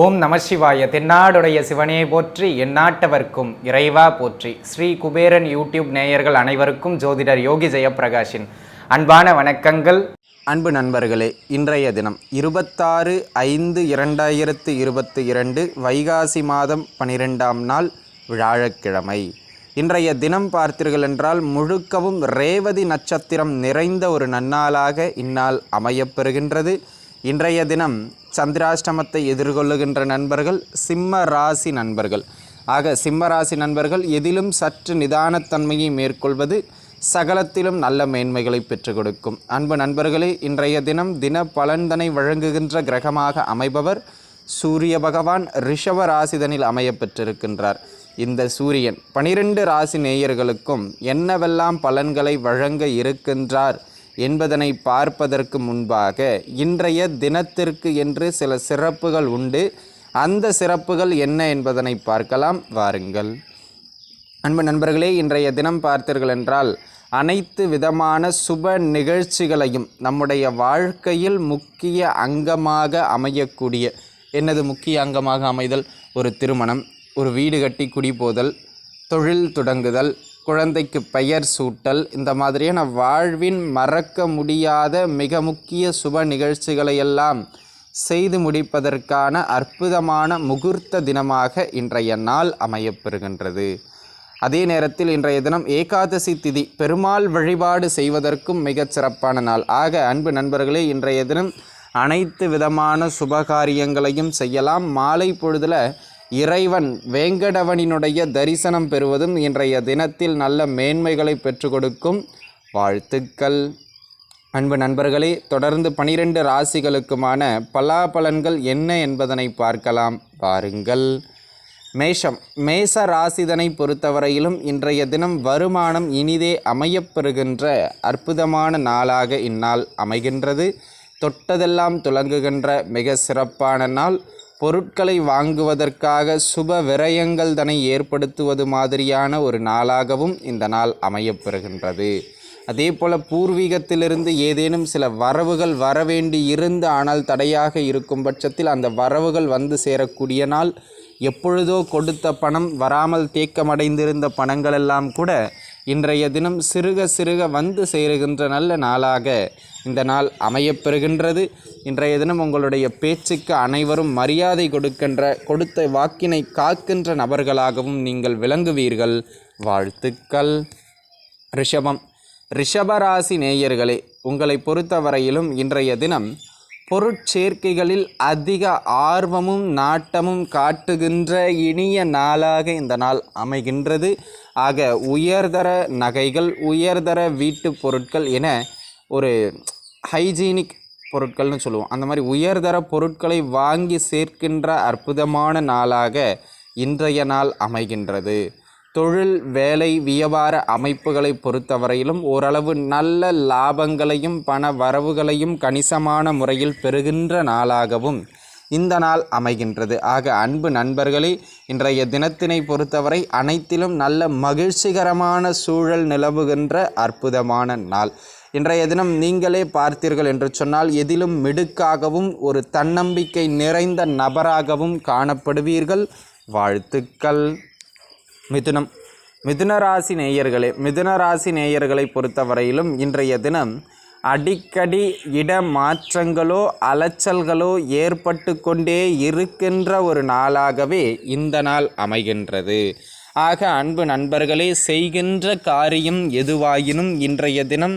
ஓம் நம சிவாய. தென்னாடுடைய சிவனே போற்றி, எந்நாட்டவர்க்கும் இறைவா போற்றி. ஸ்ரீ குபேரன் யூடியூப் நேயர்கள் அனைவருக்கும் ஜோதிடர் யோகி ஜெயப்பிரகாஷின் அன்பான வணக்கங்கள். அன்பு நண்பர்களே, இன்றைய தினம் 26/5/2022 வைகாசி மாதம் 12ஆம் நாள் வியாழக்கிழமை. இன்றைய தினம் பார்த்தீர்கள் என்றால் முழுக்கவும் ரேவதி நட்சத்திரம் நிறைந்த ஒரு நன்னாளாக இந்நாள் அமையப்பெறுகின்றது. இன்றைய தினம் சந்திராஷ்டமத்தை எதிர்கொள்ளுகின்ற நண்பர்கள் சிம்ம ராசி நண்பர்கள். ஆக சிம்ம ராசி நண்பர்கள் எதிலும் சற்று நிதானத்தன்மையை மேற்கொள்வது சகலத்திலும் நல்ல மேன்மைகளை பெற்றுக் கொடுக்கும். அன்பு நண்பர்களே, இன்றைய தினம் தின பலன்தனை வழங்குகின்ற கிரகமாக அமைபவர் சூரிய பகவான் ரிஷப ராசிதனில் அமையப்பெற்றிருக்கின்றார். இந்த சூரியன் 12 ராசி நேயர்களுக்கும் என்னவெல்லாம் பலன்களை வழங்க இருக்கின்றார் என்பதனை பார்ப்பதற்கு முன்பாக இன்றைய தினத்திற்கு என்று சில சிறப்புகள் உண்டு. அந்த சிறப்புகள் என்ன என்பதனை பார்க்கலாம், வாருங்கள். அன்பு நண்பர்களே, இன்றைய தினம் பார்த்தீர்கள் என்றால் அனைத்து விதமான சுப நிகழ்ச்சிகளையும் நம்முடைய வாழ்க்கையில் முக்கிய அங்கமாக அமையக்கூடிய, என்னது முக்கிய அங்கமாக அமைதல்? ஒரு திருமணம், ஒரு வீடு கட்டி குடிபோதல், தொழில் தொடங்குதல், குழந்தைக்கு பெயர் சூட்டல், இந்த மாதிரியான வாழ்வின் மறக்க முடியாத மிக முக்கிய சுப நிகழ்ச்சிகளையெல்லாம் செய்து முடிப்பதற்கான அற்புதமான முகூர்த்த தினமாக இன்றைய நாள் அமையப்பெறுகின்றது. அதே நேரத்தில் இன்றைய தினம் ஏகாதசி திதி, பெருமாள் வழிபாடு செய்வதற்கும் மிகச் சிறப்பான நாள். ஆக அன்பு நண்பர்களே, இன்றைய தினம் அனைத்து விதமான சுபகாரியங்களையும் செய்யலாம். மாலை பொழுதுல இறைவன் வேங்கடவனினுடைய தரிசனம் பெறுவதும் இன்றைய தினத்தில் நல்ல மேன்மைகளை பெற்றுக் கொடுக்கும். வாழ்த்துக்கள். அன்பு நண்பர்களே, தொடர்ந்து 12 ராசிகளுக்குமான பலாபலன்கள் என்ன என்பதனை பார்க்கலாம், பாருங்கள். மேஷ ராசிதனை பொறுத்தவரையிலும் இன்றைய தினம் வருமானம் இனிதே அமையப்பெறுகின்ற அற்புதமான நாளாக இந்நாள் அமைகின்றது. தொட்டதெல்லாம் துலங்குகின்ற மிக சிறப்பான நாள். பொருட்களை வாங்குவதற்காக சுப விரயங்கள் தன்னை ஏற்படுத்துவது மாதிரியான ஒரு நாளாகவும் இந்த நாள் அமையப்பெறுகின்றது. அதே போல் பூர்வீகத்திலிருந்து ஏதேனும் சில வரவுகள் வரவேண்டி இருந்து ஆனால் தடையாக இருக்கும் பட்சத்தில் அந்த வரவுகள் வந்து சேரக்கூடிய நாள். எப்பொழுதோ கொடுத்த பணம் வராமல் தேக்கமடைந்திருந்த பணங்களெல்லாம் கூட இன்றைய தினம் சிறுக சிறுக வந்து சேருகின்ற நல்ல நாளாக இந்த நாள் அமையப்பெறுகின்றது. இன்றைய தினம் உங்களுடைய பேச்சுக்கு அனைவரும் மரியாதை கொடுத்த வாக்கினை காக்கின்ற நபர்களாகவும் நீங்கள் விளங்குவீர்கள். வாழ்த்துக்கள். ரிஷபராசி நேயர்களே, உங்களை பொறுத்தவரையிலும் இன்றைய தினம் பொருட்சேர்க்கைகளில் அதிக ஆர்வமும் நாட்டமும் காட்டுகின்ற இனிய நாளாக இந்த நாள் அமைகின்றது. ஆக உயர்தர நகைகள், உயர்தர வீட்டு பொருட்கள் என ஒரு ஹைஜீனிக் பொருட்கள்னு சொல்லுவோம், அந்த மாதிரி உயர்தர பொருட்களை வாங்கி சேர்க்கின்ற அற்புதமான நாளாக இன்றைய நாள் அமைகின்றது. தொழில், வேலை, வியாபார அமைப்புகளை பொறுத்தவரையிலும் ஓரளவு நல்ல லாபங்களையும் பண வரவுகளையும் கணிசமான முறையில் பெறுகின்ற நாளாகவும் இந்த நாள் அமைகின்றது. ஆக அன்பு நண்பர்களே, இன்றைய தினத்தினை பொறுத்தவரை அனைத்திலும் நல்ல மகிழ்ச்சிகரமான சூழல் நிலவுகின்ற அற்புதமான நாள். இன்றைய தினம் நீங்களே பார்த்தீர்கள் என்று சொன்னால் எதிலும் மிடுக்காகவும் ஒரு தன்னம்பிக்கை நிறைந்த நபராகவும் காணப்படுவீர்கள். வாழ்த்துக்கள். மிதுனராசி நேயர்களை பொறுத்தவரையிலும் இன்றைய தினம் அடிக்கடி இடமாற்றங்களோ அலைச்சல்களோ ஏற்பட்டு கொண்டே இருக்கின்ற ஒரு நாளாகவே இந்த நாள் அமைகின்றது. ஆக அன்பு நண்பர்களே, செய்கின்ற காரியம் எதுவாயினும் இன்றைய தினம்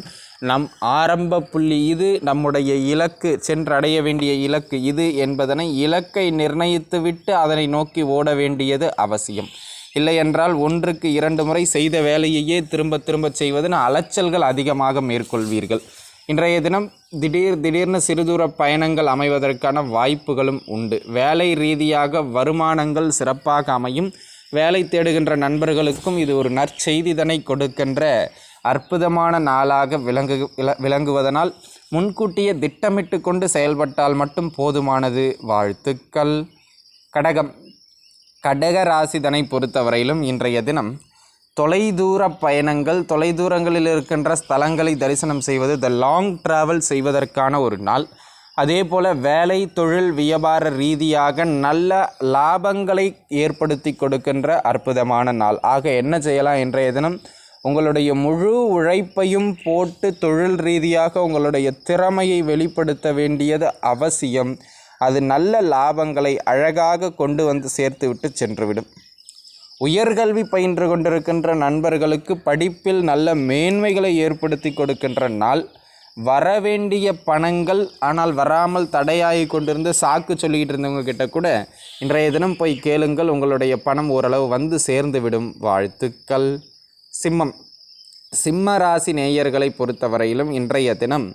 நம் ஆரம்ப புள்ளி இது, நம்முடைய இலக்கு, சென்றடைய வேண்டிய இலக்கு இது என்பதனை இலக்கை நிர்ணயித்துவிட்டு அதனை நோக்கி ஓட வேண்டியது அவசியம். இல்லையென்றால் 1க்கு 2 முறை செய்த வேலையையே திரும்ப செய்வதன் அலைச்சல்கள் அதிகமாக மேற்கொள்வீர்கள். இன்றைய தினம் திடீர்னு சிறுதூர பயணங்கள் அமைவதற்கான வாய்ப்புகளும் உண்டு. வேலை ரீதியாக வருமானங்கள் சிறப்பாக அமையும். வேலை தேடுகின்ற நண்பர்களுக்கும் இது ஒரு நற்செய்திதனை கொடுக்கின்ற அற்புதமான நாளாக விளங்குவதனால் முன்கூட்டியே திட்டமிட்டு கொண்டு செயல்பட்டால் மட்டும் போதுமானது. வாழ்த்துக்கள். கடக ராசிதனை பொறுத்தவரையிலும் இன்றைய தினம் தொலைதூர பயணங்கள், தொலைதூரங்களில் இருக்கின்ற ஸ்தலங்களை தரிசனம் செய்வது, த லாங் ட்ராவல் செய்வதற்கான ஒரு நாள். அதே போல் வேலை, தொழில், வியாபார ரீதியாக நல்ல லாபங்களை ஏற்படுத்தி கொடுக்கின்ற அற்புதமான நாள். ஆக என்ன செய்யலாம் இன்றைய தினம்? உங்களுடைய முழு உழைப்பையும் போட்டு தொழில் ரீதியாக உங்களுடைய திறமையை வெளிப்படுத்த வேண்டியது அவசியம். அது நல்ல லாபங்களை அழகாக கொண்டு வந்து சேர்த்து விட்டு சென்றுவிடும். உயர்கல்வி பயின்று கொண்டிருக்கின்ற நண்பர்களுக்கு படிப்பில் நல்ல மேன்மைகளை ஏற்படுத்தி கொடுக்கின்ற நாள். வரவேண்டிய பணங்கள் ஆனால் வராமல் தடையாகி கொண்டிருந்து சாக்கு சொல்லிக்கிட்டு இருந்தவங்க கிட்ட கூட இன்றைய தினம் போய் கேளுங்கள், உங்களுடைய பணம் ஓரளவு வந்து சேர்ந்து விடும். வாழ்த்துக்கள். சிம்ம ராசி நேயர்களை பொறுத்தவரையிலும் இன்றைய தினம்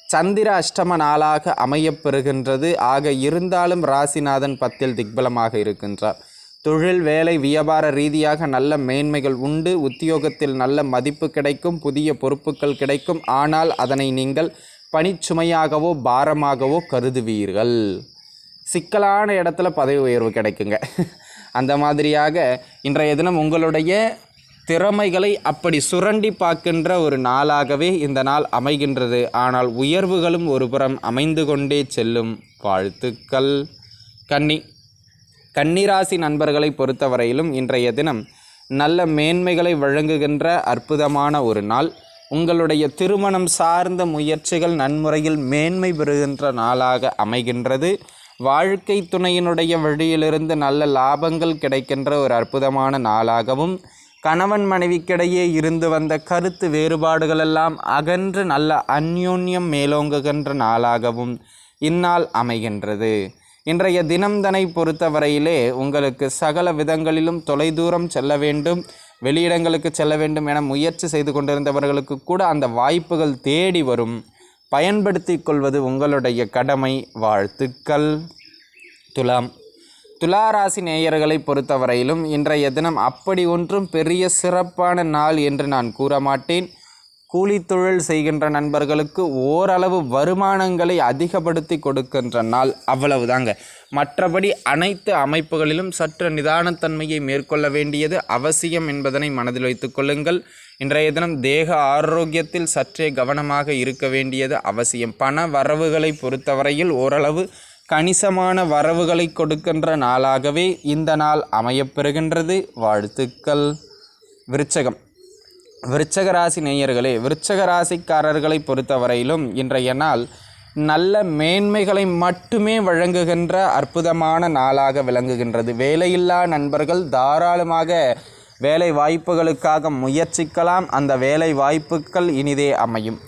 சந்திர அஷ்டம நாளாக அமையப்பெறுகின்றது. ஆக இருந்தாலும் ராசிநாதன் 10 திக்பலமாக இருக்கின்றார். தொழில், வேலை, வியாபார ரீதியாக நல்ல மேன்மைகள் உண்டு. உத்தியோகத்தில் நல்ல மதிப்பு கிடைக்கும், புதிய பொறுப்புகள் கிடைக்கும். ஆனால் அதனை நீங்கள் பணிச்சுமையாகவோ பாரமாகவோ கருதுவீர்கள். சிக்கலான இடத்துல பதவி உயர்வு கிடைக்குங்க. அந்த மாதிரியாக இன்றைய தினம் உங்களுடைய திறமைகளை அப்படி சுரண்டி பார்க்கின்ற ஒரு நாளாகவே இந்த நாள் அமைகின்றது. ஆனால் உயர்வுகளும் ஒரு புறம் அமைந்து கொண்டே செல்லும். வாழ்த்துக்கள். கன்னிராசி நண்பர்களை பொறுத்தவரையிலும் இன்றைய தினம் நல்ல மேன்மைகளை வழங்குகின்ற அற்புதமான ஒரு நாள். உங்களுடைய திருமணம் சார்ந்த முயற்சிகள் நன்முறையில் மேன்மை பெறுகின்ற நாளாக அமைகின்றது. வாழ்க்கை துணையினுடைய வழியிலிருந்து நல்ல லாபங்கள் கிடைக்கின்ற ஒரு அற்புதமான நாளாகவும், கணவன் மனைவிக்கிடையே இருந்து வந்த கருத்து வேறுபாடுகளெல்லாம் அகன்று நல்ல அந்யோன்யம் மேலோங்குகின்ற நாளாகவும் இந்நாள் அமைகின்றது. இன்றைய தினம்தனை பொறுத்தவரையிலே உங்களுக்கு சகல விதங்களிலும் தொலைதூரம் செல்ல வேண்டும், வெளியிடங்களுக்கு செல்ல வேண்டும் என முயற்சி செய்து கொண்டிருந்தவர்களுக்கு கூட அந்த வாய்ப்புகள் தேடி வரும். பயன்படுத்தி கொள்வது உங்களுடைய கடமை. வாழ்த்துக்கள். துளாராசி நேயர்களை பொறுத்தவரையிலும் இன்றைய தினம் அப்படி ஒன்றும் பெரிய சிறப்பான நாள் என்று நான் கூற மாட்டேன். கூலித்தொழில் செய்கின்ற நண்பர்களுக்கு ஓரளவு வருமானங்களை அதிகப்படுத்தி கொடுக்கின்ற நாள், அவ்வளவுதாங்க. மற்றபடி அனைத்து அமைப்புகளிலும் சற்று நிதானத்தன்மையை மேற்கொள்ள வேண்டியது அவசியம் என்பதனை மனதில் வைத்து கொள்ளுங்கள். இன்றைய தினம் தேக ஆரோக்கியத்தில் சற்றே கவனமாக இருக்க வேண்டியது அவசியம். பண வரவுகளை பொறுத்தவரையில் ஓரளவு கணிசமான வரவுகளை கொடுக்கின்ற நாளாகவே இந்த நாள் அமையப்பெறுகின்றது. வாழ்த்துக்கள். விருச்சக ராசி நேயர்களே, விருச்சக ராசிக்காரர்களை பொறுத்தவரையிலும் இன்றைய நாள் நல்ல மேன்மைகளை மட்டுமே வழங்குகின்ற அற்புதமான நாளாக விளங்குகின்றது. வேலையில்லா நண்பர்கள் தாராளமாக வேலை வாய்ப்புகளுக்காக முயற்சிக்கலாம். அந்த வேலை வாய்ப்புகள் இனிதே அமையும்.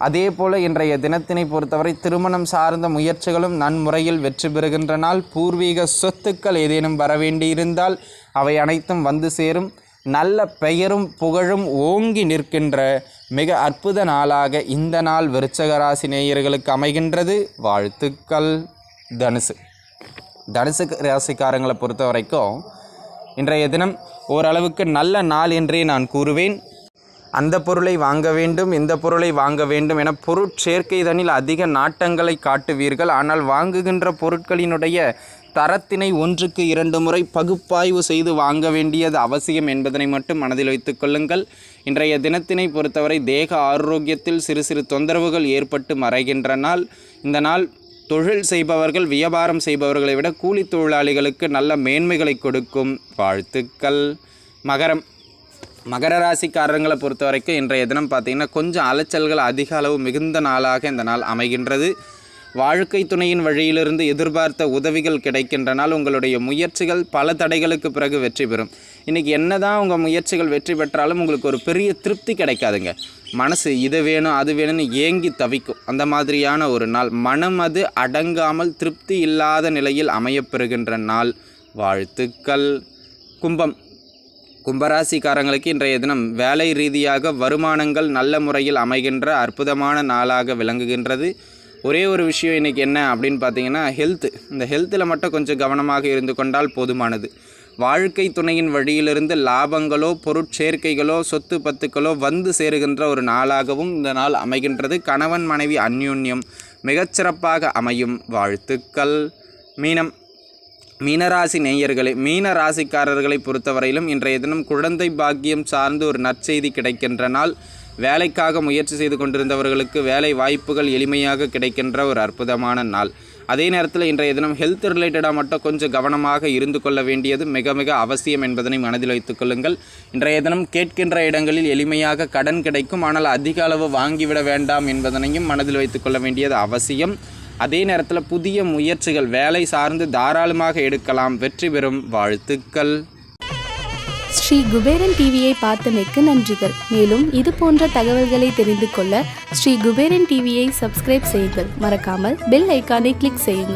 அதே போல் இன்றைய தினத்தினை பொறுத்தவரை திருமணம் சார்ந்த முயற்சிகளும் நன்முறையில் வெற்றி பெறுகின்ற நாள். பூர்வீக சொத்துக்கள் ஏதேனும் வரவேண்டியிருந்தால் அவை அனைத்தும் வந்து சேரும். நல்ல பெயரும் புகழும் ஓங்கி நிற்கின்ற மிக அற்புத நாளாக இந்த நாள் விருச்சக ராசி நேயர்களுக்கு அமைகின்றது. வாழ்த்துக்கள். தனுசு ராசிக்காரங்களை பொறுத்த வரைக்கும் இன்றைய தினம் ஓரளவுக்கு நல்ல நாள் என்றே நான் கூறுவேன். அந்த பொருளை வாங்க வேண்டும், இந்த பொருளை வாங்க வேண்டும் என பொருட்சேர்க்கைதனில் அதிக நாட்டங்களை காட்டுவீர்கள். ஆனால் வாங்குகின்ற பொருட்களினுடைய தரத்தினை 1க்கு 2 முறை பகுப்பாய்வு செய்து வாங்க வேண்டியது அவசியம் என்பதனை மட்டும் மனதில் வைத்துக் கொள்ளுங்கள். இன்றைய தினத்தினை பொறுத்தவரை தேக ஆரோக்கியத்தில் சிறு சிறு தொந்தரவுகள் ஏற்பட்டு மறைகின்ற நாள். இந்த நாள் தொழில் செய்பவர்கள், வியாபாரம் செய்பவர்களை விட கூலி தொழிலாளிகளுக்கு நல்ல மேன்மைகளை கொடுக்கும். வாழ்த்துக்கள். மகர ராசிக்காரங்களை பொறுத்த வரைக்கும் இன்றைய தினம் பார்த்திங்கன்னா கொஞ்சம் அலைச்சல்கள் அதிக அளவு மிகுந்த நாளாக இந்த நாள் அமைகின்றது. வாழ்க்கை துணையின் வழியிலிருந்து எதிர்பார்த்த உதவிகள் கிடைக்கின்ற நாள். உங்களுடைய முயற்சிகள் பல தடைகளுக்கு பிறகு வெற்றி பெறும். இன்றைக்கி என்ன தான் உங்கள் முயற்சிகள் வெற்றி பெற்றாலும் உங்களுக்கு ஒரு பெரிய திருப்தி கிடைக்காதுங்க. மனசு இது வேணும் அது வேணும்னு ஏங்கி தவிக்கும். அந்த மாதிரியான ஒரு நாள். மனம் அது அடங்காமல் திருப்தி இல்லாத நிலையில் அமையப்பெறுகின்ற நாள். வாழ்த்துக்கள். கும்பராசிக்காரங்களுக்கு இன்றைய தினம் வேலை ரீதியாக வருமானங்கள் நல்ல முறையில் அமைகின்ற அற்புதமான நாளாக விளங்குகின்றது. ஒரே ஒரு விஷயம் இன்றைக்கி என்ன அப்படின்னு பார்த்தீங்கன்னா இந்த ஹெல்த்தில் மட்டும் கொஞ்சம் கவனமாக இருந்து கொண்டால் போதுமானது. வாழ்க்கை துணையின் வழியிலிருந்து லாபங்களோ பொருட்சேர்க்கைகளோ சொத்து பத்துக்களோ வந்து சேருகின்ற ஒரு நாளாகவும் இந்த நாள் அமைகின்றது. கணவன் மனைவி அந்யோன்யம் மிகச்சிறப்பாக அமையும். வாழ்த்துக்கள். மீனராசி நேயர்களே, மீன ராசிக்காரர்களை பொறுத்தவரையிலும் இன்றைய தினம் குழந்தை பாக்கியம் சார்ந்து ஒரு நற்செய்தி கிடைக்கின்ற நாள். வேலைக்காக முயற்சி செய்து கொண்டிருந்தவர்களுக்கு வேலை வாய்ப்புகள் எளிமையாக கிடைக்கின்ற ஒரு அற்புதமான நாள். அதே நேரத்தில் இன்றைய தினம் ஹெல்த் ரிலேட்டடாக மட்டும் கொஞ்சம் கவனமாக இருந்து கொள்ள வேண்டியது மிக மிக அவசியம் என்பதனை மனதில் வைத்துக் கொள்ளுங்கள். இன்றைய தினம் கேட்கின்ற இடங்களில் எளிமையாக கடன் கிடைக்கும், ஆனால் அதிக அளவு வாங்கிவிட வேண்டாம் என்பதனையும் மனதில் வைத்துக் கொள்ள வேண்டியது அவசியம். அதே நேரத்தில் புதிய முயற்சிகள் வேலை சார்ந்து தாராளமாக எடுக்கலாம், வெற்றி பெறும். வாழ்த்துக்கள். ஸ்ரீ குபேரன் டிவியை பார்த்தமைக்கு நன்றிகள். மேலும் இது போன்ற தகவல்களை தெரிந்து கொள்ள ஸ்ரீ குபேரன் டிவியை சப்ஸ்கிரைப் செய்யுங்கள். மறக்காமல் பெல் ஐக்கானை கிளிக் செய்யுங்கள்.